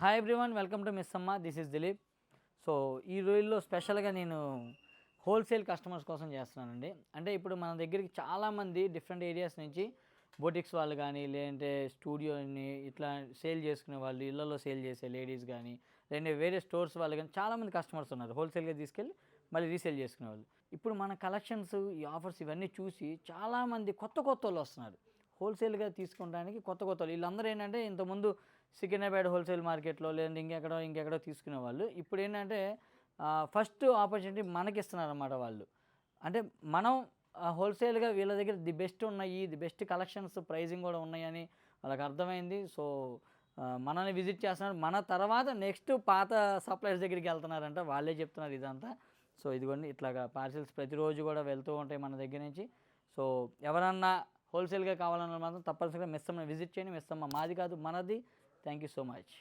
Hi everyone, welcome to miss Amma. This is Dileep. So ఈ రోజుల్లో స్పెషల్గా నేను హోల్సేల్ కస్టమర్స్ కోసం చేస్తున్నానండి. అంటే ఇప్పుడు మన దగ్గరికి చాలామంది డిఫరెంట్ ఏరియాస్ నుంచి బొటిక్స్ వాళ్ళు కానీ, లేదంటే స్టూడియోని ఇట్లా సేల్ చేసుకునే వాళ్ళు, ఇళ్లలో సేల్ చేసే లేడీస్ కానీ, లేదంటే వేరే స్టోర్స్ వాళ్ళు కానీ చాలామంది కస్టమర్స్ ఉన్నారు. హోల్సేల్గా తీసుకెళ్ళి మళ్ళీ రీసేల్ చేసుకునే వాళ్ళు. ఇప్పుడు మన కలెక్షన్స్, ఈ ఆఫర్స్ ఇవన్నీ చూసి చాలామంది కొత్త కొత్త వాళ్ళు వస్తున్నారు హోల్సేల్గా తీసుకోవడానికి. కొత్త కొత్త వాళ్ళు వీళ్ళందరూ ఏంటంటే ఇంతకుముందు సికింద్రాబాద్ హోల్సేల్ మార్కెట్లో లేదంటే ఇంకెక్కడో తీసుకునేవాళ్ళు. ఇప్పుడు ఏంటంటే ఫస్ట్ ఆపర్చునిటీ మనకి ఇస్తున్నారన్నమాట వాళ్ళు. అంటే మనం హోల్సేల్గా వీళ్ళ దగ్గర ది బెస్ట్ ఉన్నాయి, ది బెస్ట్ కలెక్షన్స్, ప్రైజింగ్ కూడా ఉన్నాయని వాళ్ళకి అర్థమైంది. సో మనల్ని విజిట్ చేస్తున్నారు. మన తర్వాత నెక్స్ట్ పాత సప్లైర్స్ దగ్గరికి వెళ్తున్నారంట. వాళ్ళే చెప్తున్నారు ఇదంతా. సో ఇదిగోండి ఇట్లాగా పార్సిల్స్ ప్రతిరోజు కూడా వెళ్తూ ఉంటాయి మన దగ్గర నుంచి. సో ఎవరన్నా హోల్సేల్గా కావాలన్న మాత్రం తప్పనిసరిగా మిస్ అమ్మని విజిట్ చేయండి. మిస్ అమ్మ మాది కాదు, మనది. Thank you so much.